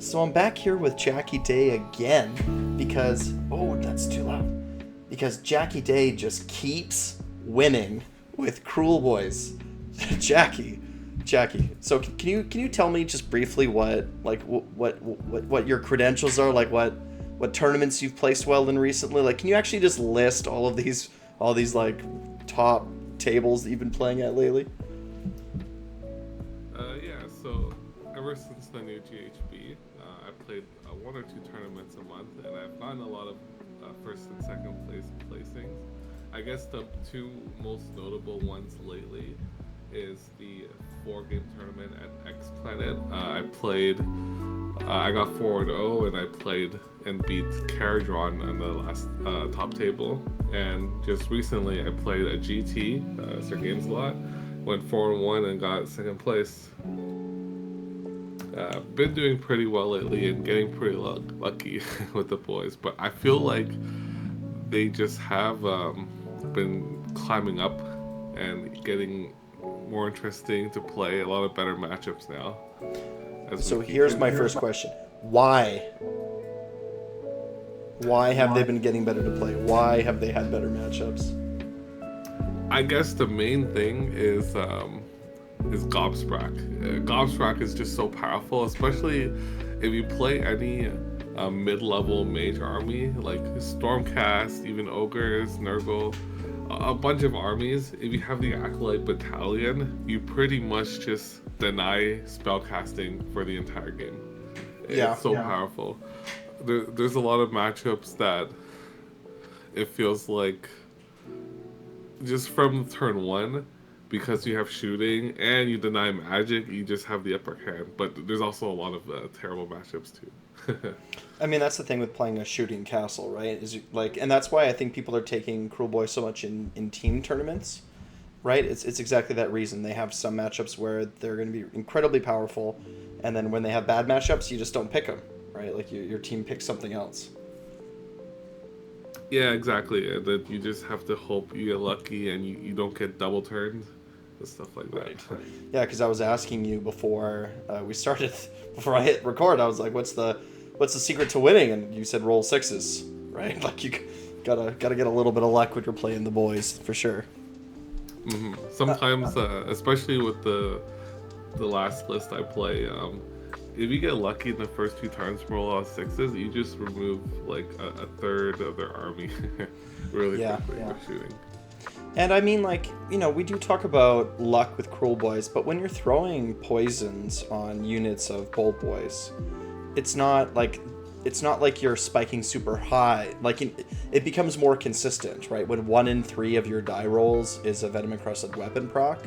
So I'm back here with Jacky Dai again because, oh, that's too loud. Because Jacky Dai just keeps winning with Cruelboyz. Jacky. So can you tell me just briefly what your credentials are, like what tournaments you've placed well in recently? Like, can you actually just list all these like top tables that you've been playing at lately? Yeah, so ever since the new GHB, I played one or two tournaments a month, and I've gotten a lot of first and second placings. I guess the two most notable ones lately is the 4-game tournament at X Planet. I got 4-0, and I played and beat Caradron on the last top table. And just recently, I played a GT, Sir Games Lot, went 4-1 and got second place. Been doing pretty well lately and getting pretty lucky with the boys, but I feel like they just have been climbing up and getting more interesting to play, a lot of better matchups now. So here's my first question. Why have they been getting better to play? Why have they had better matchups? I guess the main thing is Gobsprak. Gobsprak is just so powerful, especially if you play any mid-level mage army like Stormcast, even Ogres, Nurgle, a bunch of armies. If you have the Acolyte Battalion, you pretty much just deny spellcasting for the entire game. It's so powerful. There's a lot of matchups that it feels like just from turn one, because you have shooting and you deny magic, you just have the upper hand. But there's also a lot of terrible matchups too. I mean, that's the thing with playing a shooting castle, right? And that's why I think people are taking Cruelboyz so much in team tournaments, right? It's exactly that reason. They have some matchups where they're going to be incredibly powerful, and then when they have bad matchups, you just don't pick them, right? Like your team picks something else. Yeah, exactly. And then you just have to hope you get lucky and you don't get double turned and stuff like that. Right. Yeah, because I was asking you before we started, before I hit record, I was like, what's the secret to winning? And you said roll sixes, right? Like you gotta get a little bit of luck when you're playing the boys, for sure. Mm-hmm. Sometimes, especially with the last list I play, if you get lucky in the first two turns from roll out sixes, you just remove like a third of their army really quickly with shooting. And I mean, like, you know, we do talk about luck with Cruelboyz, but when you're throwing poisons on units of Bold Boys, it's not like you're spiking super high. Like, it becomes more consistent, right? When 1 in 3 of your die rolls is a Venom Encrusted Weapon proc,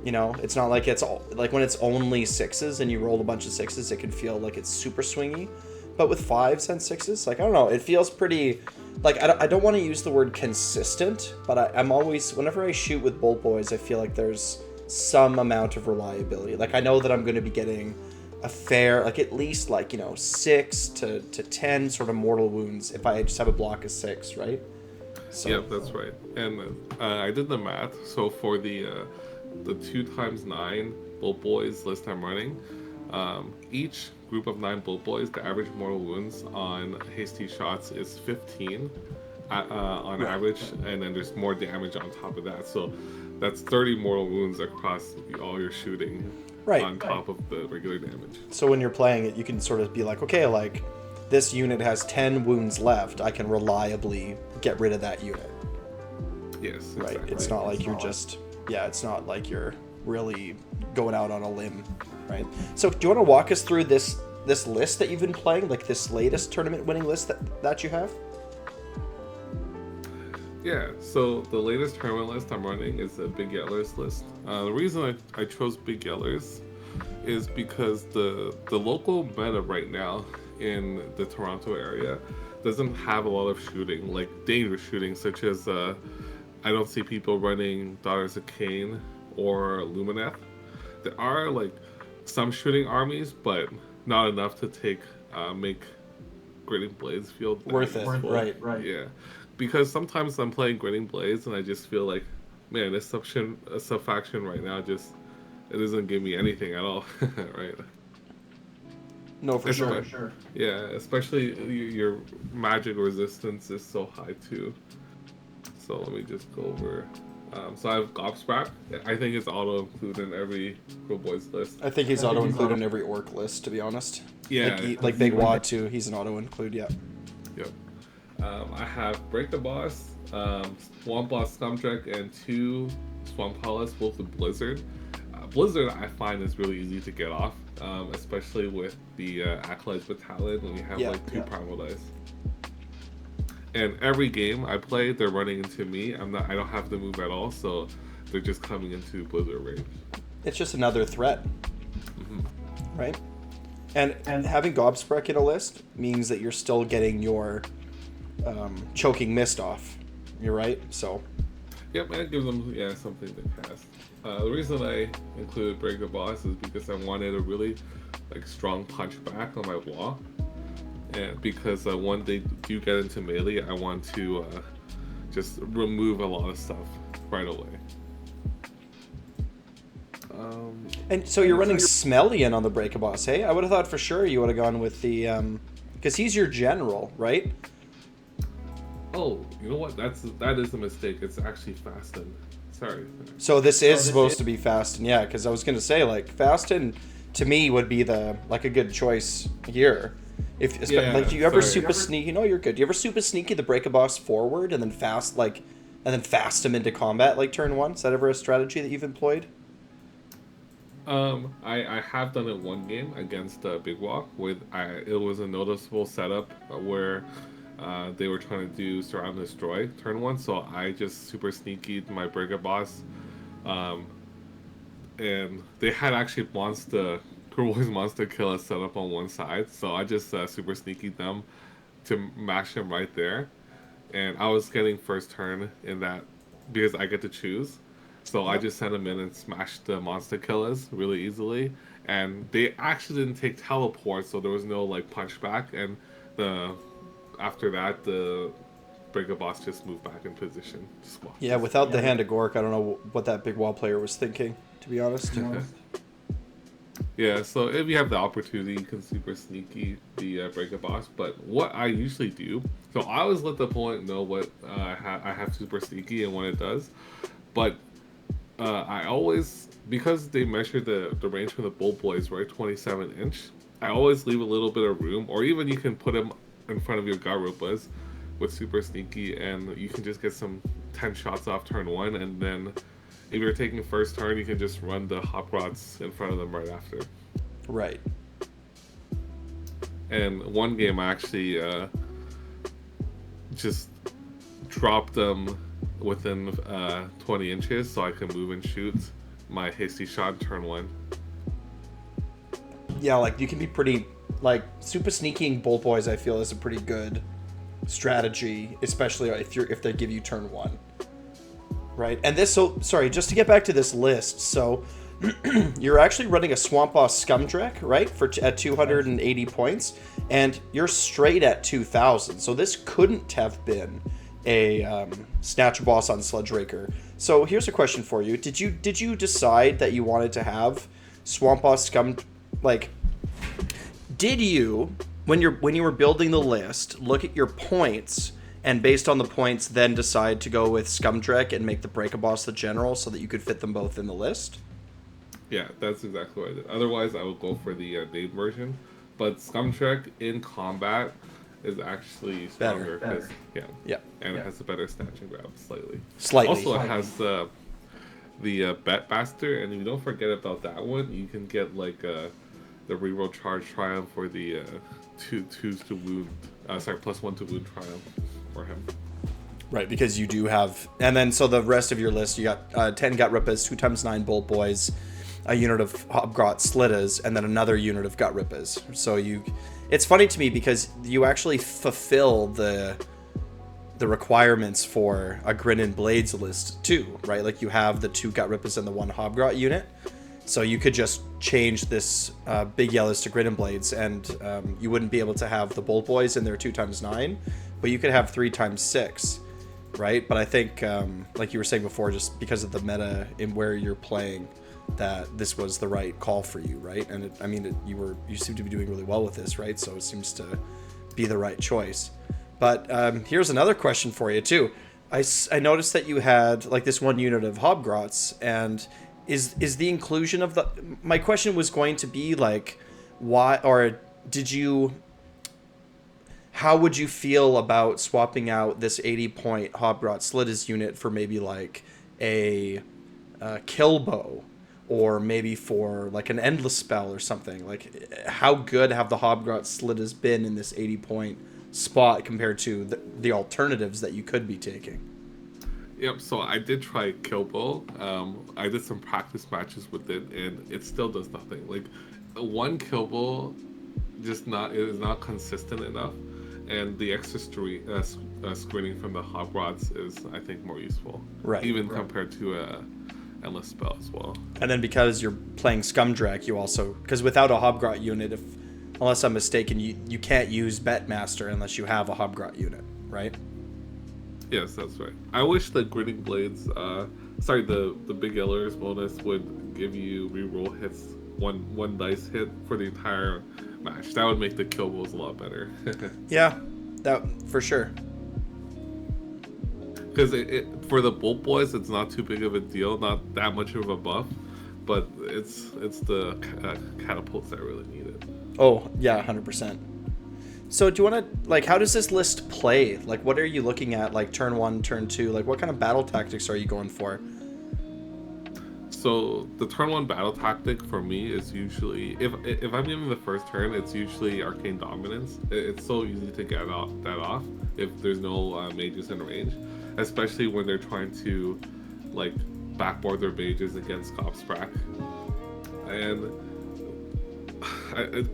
you know, it's not like it's all, like when it's only sixes and you roll a bunch of sixes, it can feel like it's super swingy. But with 5s and 6s, like, I don't know, it feels pretty, like, I don't want to use the word consistent, but I'm always, whenever I shoot with Bolt Boys, I feel like there's some amount of reliability. Like, I know that I'm going to be getting a fair, like, at least, like, you know, 6 to 10 sort of mortal wounds if I just have a block of 6, right? So. Yep, that's right. And I did the math. So for the 2x9 Bolt Boys list I'm running, each group of 9 Bolt Boys, the average mortal wounds on hasty shots is 15 on average, and then there's more damage on top of that. So that's 30 mortal wounds across all your shooting on top of the regular damage. So when you're playing it, you can sort of be like, okay, like, this unit has 10 wounds left. I can reliably get rid of that unit. Yes, right. Exactly. It's not like you're just, it's not like you're really going out on a limb, right? So do you want to walk us through this list that you've been playing, like this latest tournament winning list that you have? Yeah, so the latest tournament list I'm running is a Big Yellers list. The reason I chose Big Yellers is because the local meta right now in the Toronto area doesn't have a lot of shooting, like dangerous shooting, such as I don't see people running Daughters of Cain or Lumineth. There are like some shooting armies, but not enough to make Gritting Blades feel worth it. Right. Yeah, because sometimes I'm playing Gritting Blades and I just feel like, man, this sub-faction right now just, it doesn't give me anything at all, right? No, for sure. Yeah, especially your magic resistance is so high too. So let me just go over. So I have Gobsprat. I think it's auto included in every Kruleboyz list. I think he's auto included in every orc list, to be honest. Yeah, like Big Wad too. He's an auto include. Yeah. Yep. I have Break the Boss, Swamp Boss Scumdrek, and 2 Phlocalyst, both with Blizzard. Blizzard I find is really easy to get off, especially with the Acolytes Battalion when you have like 2 Primal Dice. And every game I play, they're running into me. I don't have to move at all, so they're just coming into Blizzard range. It's just another threat, right? And having Gobsprek in a list means that you're still getting your choking mist off. You're right, so. Yep, and it gives them something to cast. The reason I included Break the Boss is because I wanted a really strong punch back on my wall. And because when they do get into melee, I want to just remove a lot of stuff right away. And so you're running Smellian on the Break a Boss, hey? I would have thought for sure you would have gone with the because he's your general, right? Oh, you know what? That is a mistake. It's actually Fasten. Sorry. So this is supposed to be Fasten, yeah? Because I was gonna say Fasten to me would be a good choice here. Do you ever super sneaky? No, you're good. Do you ever super sneaky the Break a Boss forward and then fast him into combat turn 1? Is that ever a strategy that you've employed? I have done it one game against Big Walk it was a noticeable setup where they were trying to do Surround and Destroy turn 1, so I just super sneakied my Break a Boss, and they had actually Kruleboyz Monster Killer set up on one side, so I just super sneakied them to mash him right there, and I was getting first turn in that because I get to choose. So I just sent them in and smashed the monster killers really easily, and they actually didn't take teleport, so there was no punch back. And after that, the Break a Boss just moved back in position. Yeah, without the Hand of Gork, I don't know what that Big Wall player was thinking, to be honest. Yeah, so if you have the opportunity, you can super sneaky the Break a Boss. But what I usually do, so I always let the opponent know what I have super sneaky and what it does, but I always, because they measure the range from the Boys, right, 27 inch, I always leave a little bit of room, or even you can put them in front of your Garupas with super sneaky, and you can just get some 10 shots off turn 1, and then if you're taking first turn, you can just run the Hop Rods in front of them right after. Right. And one game I actually just dropped them within 20 inches so I can move and shoot my hasty shot turn 1. Yeah, you can be pretty super sneaking Boys, I feel, is a pretty good strategy, especially if they give you turn 1. Right. And sorry, just to get back to this list, so you're actually running a Swamp Boss Scumdrek, right? At 280 points, and you're straight at 2,000. So this couldn't have been a Snatch Boss on Sludge Raker. So here's a question for you: Did you decide that you wanted to have Swamp Boss did you when you were building the list look at your points and based on the points then decide to go with Scumdrek and make the Break a Boss the general so that you could fit them both in the list? Yeah, that's exactly what I did. Otherwise, I would go for the name version. But Scumdrek in combat is actually stronger. Better. Yeah. And it has a better snatch and grab slightly. Also, it has the Bet Bastard, and if you don't forget about that one, you can get the reroll charge triumph for the +1 to wound triumph for him. Right, because you do have, and then so the rest of your list, you got 10 Gut Rippas, 2x9 Boys, a unit of Hobgrot Slittas, and then another unit of Gut Rippas. So it's funny to me because you actually fulfill the requirements for a Grin and Blades list too, right? You have the 2 Gut Rippas and the 1 Hobgrot unit. So you could just change this Big Yellows to Grin and Blades, and you wouldn't be able to have the Boys in their 2x9, but you could have 3x6, right? But I think, like you were saying before, just because of the meta in where you're playing, that this was the right call for you, right? And you seem to be doing really well with this, right? So it seems to be the right choice. But here's another question for you too. I noticed that you had like this one unit of Hobgrots, and is the inclusion of my question was going to be like, why, or how would you feel about swapping out this 80-point Hobgrot Slittis unit for maybe like a Killbow, or maybe for like an Endless Spell or something? Like, how good have the Hobgrot Slittis been in this 80-point spot compared to the alternatives that you could be taking? Yep, so I did try Killbow. I did some practice matches with it, and it still does nothing. Like, one Killbow is not consistent enough, and the extra screening from the Hobgrots is, I think, more useful. Right. Even compared to a Endless Spell as well. And then because you're playing Scumdrack, you also, because without a Hobgrot unit, unless I'm mistaken, you can't use Betmaster unless you have a Hobgrot unit, right? Yes, that's right. I wish the Gritting Blades, the Big Yellers bonus would give you reroll hits, one dice hit for the entire match. That would make the Killbows a lot better. Yeah, that for sure. Because for the Bolt Boys, it's not too big of a deal, not that much of a buff, but it's the catapults that really need it. Oh yeah, 100%. So do you want to, like, how does this list play? Like, what are you looking at, like turn 1, turn 2? Like, what kind of battle tactics are you going for? So the turn 1 battle tactic for me is usually, if I'm giving the first turn, it's usually Arcane Dominance. It's so easy to get that off if there's no mages in range, especially when they're trying to like backboard their mages against Gobsprak. And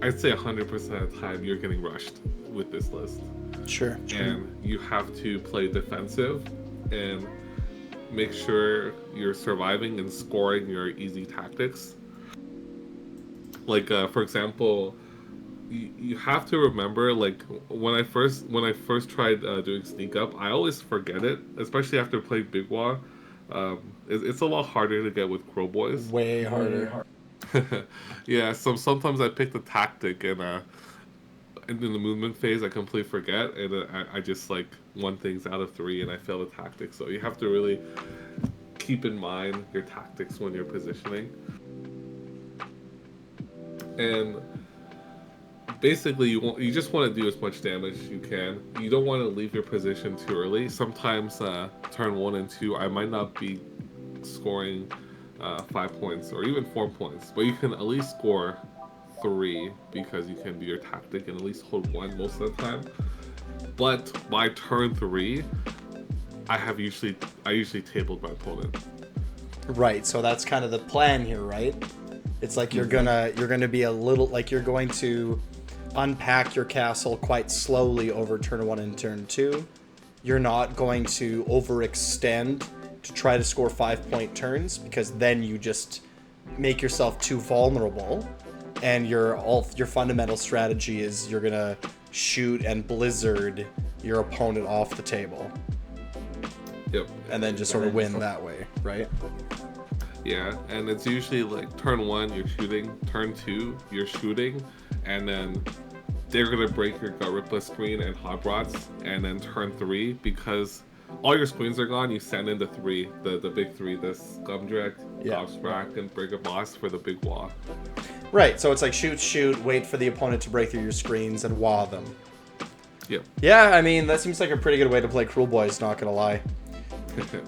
I'd say 100% of the time you're getting rushed with this list. Sure. And you have to play defensive and make sure you're surviving and scoring your easy tactics. Like for example, you have to remember, like when I first tried doing sneak up, I always forget it, especially after playing Big Wah. It's a lot harder to get with Kruleboyz. Way harder. Yeah, so sometimes I pick the tactic and in the movement phase I completely forget, and I just like 1 things out of 3 and I fail the tactic. So you have to really keep in mind your tactics when you're positioning. And basically you just want to do as much damage as you can. You don't want to leave your position too early. Sometimes turn 1 and 2 I might not be scoring 5 points or even 4 points, but you can at least score 3 because you can do your tactic and at least hold 1 most of the time. But by turn 3 I usually tabled my opponent. Right, so that's kind of the plan here, right? It's like you're gonna be a little, like you're going to unpack your castle quite slowly over turn 1 and turn 2. You're not going to overextend to try to score 5-point turns, because then you just make yourself too vulnerable, and your fundamental strategy is you're gonna shoot and blizzard your opponent off the table. Yep. And then just sort of win that way, right? Yeah, and it's usually like turn 1 you're shooting, turn 2 you're shooting, and then they're gonna break your Gut Rippler screen and Hobgrots, and then turn 3, because all your screens are gone, you send in the 3, the big 3, the Scumdrack, Gobsprak, and Break a Boss for the Big Wah. Right, so it's like shoot, wait for the opponent to break through your screens and wah them. Yep. Yeah, I mean, that seems like a pretty good way to play Cruelboyz, not gonna lie.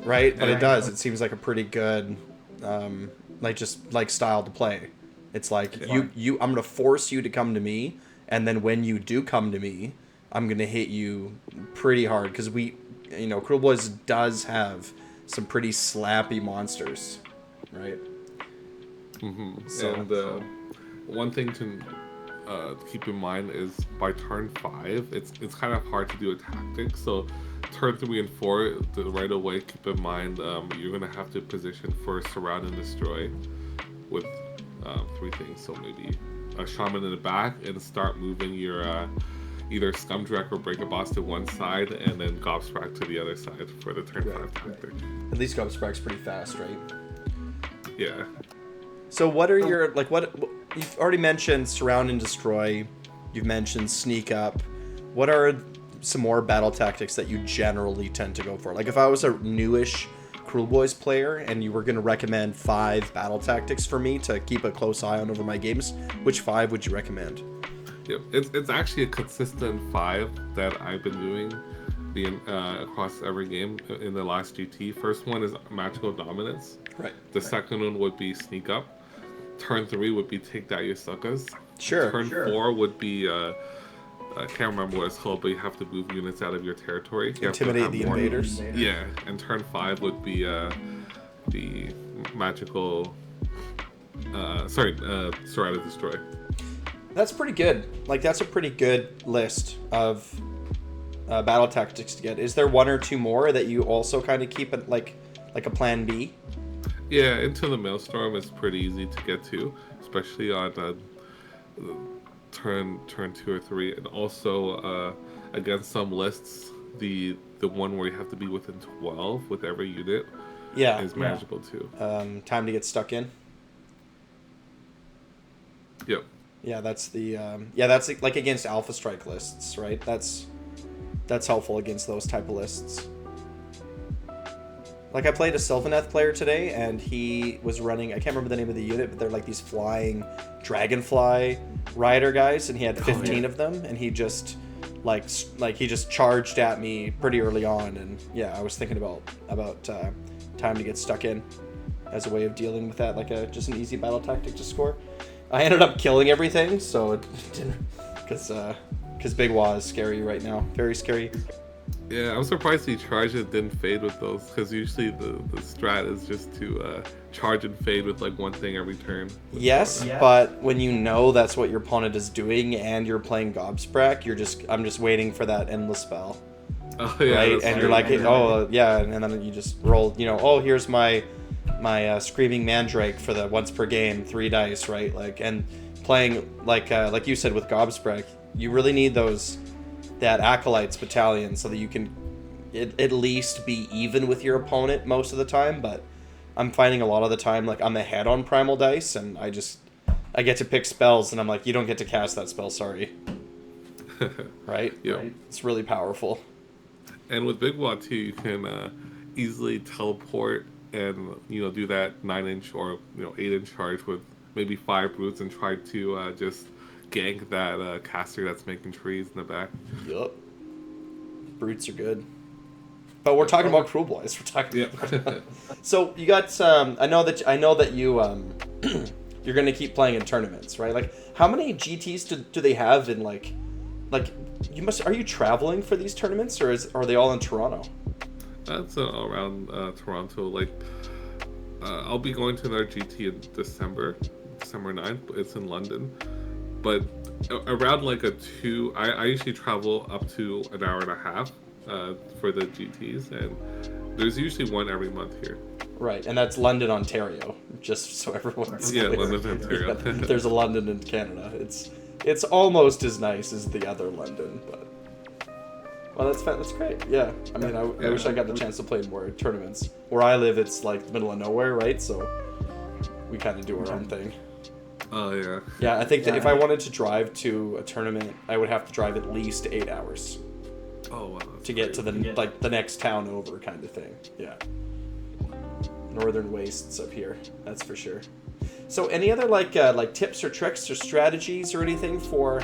Right? But it does. It seems like a pretty good style to play. It's like I'm gonna force you to come to me, and then when you do come to me, I'm gonna hit you pretty hard, because Cruelboyz does have some pretty slappy monsters, right? Mm-hmm. So, and one thing to keep in mind is by turn 5, it's kind of hard to do a tactic. So turn 3 and 4, right away, keep in mind you're gonna have to position for Surround and Destroy with 3 things. So maybe a Shaman in the back, and start moving your either Scumdrack or Break a Boss to one side, and then Gobsprak to the other side for the turn 5 tactic. At least Gobsprak's pretty fast, right? Yeah. So what are your, like, what you've already mentioned surround and destroy, you've mentioned sneak up. What are some more battle tactics that you generally tend to go for? Like, if I was a newish Kruleboyz player and you were going to recommend 5 battle tactics for me to keep a close eye on over my games, which 5 would you recommend? Yep, it's actually a consistent 5 that I've been doing across every game in the last GT. First one is magical dominance. Right. The second one would be sneak up. Turn 3 would be take down your suckers. Sure. Turn 4 would be I can't remember what it's called, but you have to move units out of your territory. You Intimidate the invaders. Yeah, and turn 5 would be the magical. Surround and destroy. That's pretty good. Like, that's a pretty good list of battle tactics to get. Is there 1 or 2 more that you also kind of keep it like a plan B? Yeah, Into the Maelstrom is pretty easy to get to, especially on turn 2 or 3, and also against some lists, the one where you have to be within 12 with every unit is manageable too. Time to get stuck in. Yep. Yeah, that's the that's like against Alpha Strike lists, right? That's helpful against those type of lists. Like, I played a Sylvaneth player today, and he was running, I can't remember the name of the unit, but they're like these flying dragonfly rider guys, and he had 15 of them, and he just he just charged at me pretty early on, and yeah, I was thinking about time to get stuck in as a way of dealing with that, like just an easy battle tactic to score. I ended up killing everything, so it didn't, because Big Wah is scary right now, very scary. Yeah, I'm surprised he charged and didn't fade with those, because usually the strat is just to charge and fade with like one thing every turn. Yes, but when you know that's what your opponent is doing and you're playing Gobsprak, I'm just waiting for that endless spell. Oh yeah, right? And you're like, oh yeah, and then you just roll, oh, here's my Screaming Mandrake for the once per game, 3 dice, right? Like, and playing like you said with Gobsprak, you really need that Acolytes battalion so that you can at least be even with your opponent most of the time. But I'm finding a lot of the time, like, I'm ahead on Primal Dice, and I get to pick spells, and I'm like, you don't get to cast that spell, sorry. Right? Yeah. It's really powerful. And with Big Wah too, you can easily teleport and do that 9-inch or 8-inch charge with maybe 5 brutes and try to just gank that caster that's making trees in the back. Yup. Brutes are good. But we're talking about Cruelboyz. We're talking about So you got some, I know that you you're going to keep playing in tournaments, right? Like, how many GTs do they have in like are you traveling for these tournaments, or are they all in Toronto? That's around Toronto. Like, I'll be going to another GT in December 9th. It's in London. But around like I usually travel up to an hour and a half for the GTs, and there's usually one every month here. Right, and that's London, Ontario, just so everyone's clear. London, Ontario. There's a London in Canada. It's almost as nice as the other London, but well, that's great. Yeah, I mean, I wish I got the chance to play in more tournaments. Where I live, it's like the middle of nowhere, right? So we kind of do our own thing. Oh, yeah. Yeah, I think that if I wanted to drive to a tournament, I would have to drive at least 8 hours. Oh, wow. To get to the next town over kind of thing. Yeah. Northern wastes up here, that's for sure. So any other like tips or tricks or strategies or anything for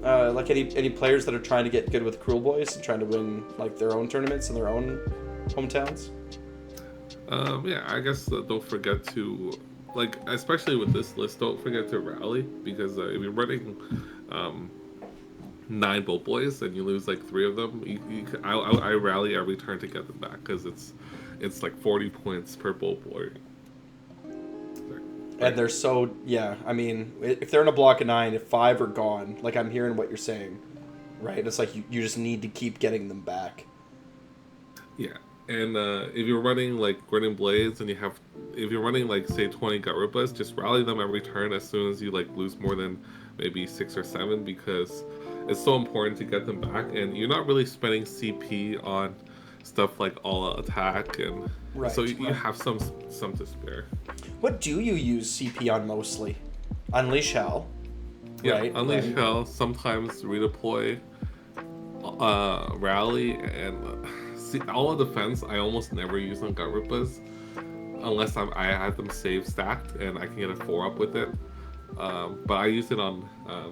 like any players that are trying to get good with Cruelboyz and trying to win like their own tournaments in their own hometowns? Yeah, I guess don't forget to, like, especially with this list, don't forget to rally, because if you're running 9 Bolt Boys and you lose like 3 of them, I rally every turn to get them back, because it's like 40 points per Bolt Boy. And they're so, yeah, I mean, if they're in a block of 9, if 5 are gone, like, I'm hearing what you're saying, right? It's like you just need to keep getting them back. Yeah. And if you're running like Grinning Blades and if you're running like say 20 Gut Rippers, just rally them every turn as soon as you like lose more than maybe 6 or 7, because it's so important to get them back, and you're not really spending CP on stuff like all attack, and so you have some to spare. What do you use CP on mostly? Unleash Hell. Yeah, right? Unleash Right. Hell, sometimes redeploy, rally, and see, all the defense I almost never use on gut rippers unless I have them save stacked and I can get a 4-up with it. But I use it on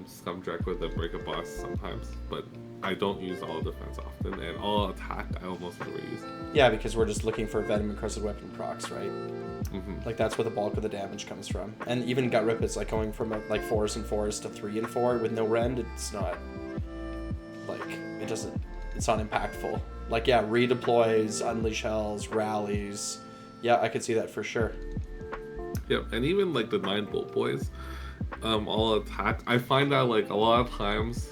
Scumdreck with the Break a Boss sometimes, but I don't use all defense often, and all attack I almost never use. Yeah, because we're just looking for Venom Encrusted Weapon procs, right? Mm-hmm. Like that's where the bulk of the damage comes from. And even Gut Rip is like going from like 4s and 4s to 3 and 4 with no rend. It's not like it's not impactful. Like yeah, redeploys, Unleash Hells, rallies. Yeah, I could see that for sure. Yep, and even like the 9 Bolt Boys, all attack. I find that like a lot of times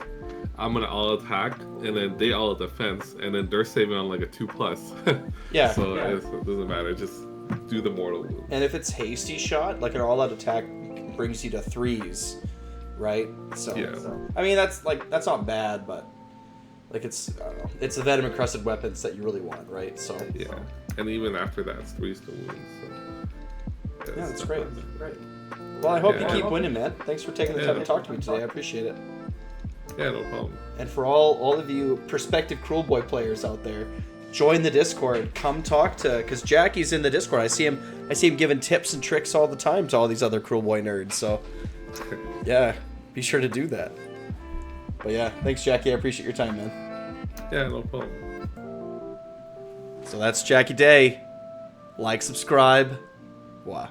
I'm gonna all attack and then they all defense and then they're saving on like a 2+. Yeah. So yeah. it doesn't matter. Just do the mortal wound. And if it's hasty shot, like an all-out attack brings you to 3s, right? So, Yeah. I mean that's not bad, but like it's I don't know, it's the Venom Encrusted Weapons that you really want, right? So Yeah, and even after that, it's 3s to wounds. So yeah, that's great. Great. Well, I hope Yeah. you keep winning, man. Thanks for taking the time to talk to me today. I appreciate it. Yeah, no problem. And for all of you prospective Cruelboy players out there, join the Discord. Come talk to, because Jacky's in the Discord. I see him giving tips and tricks all the time to all these other Cruelboy nerds. So yeah, be sure to do that. But yeah, thanks, Jacky. I appreciate your time, man. Yeah, no problem. So that's Jacky Dai. Like, subscribe. Wow.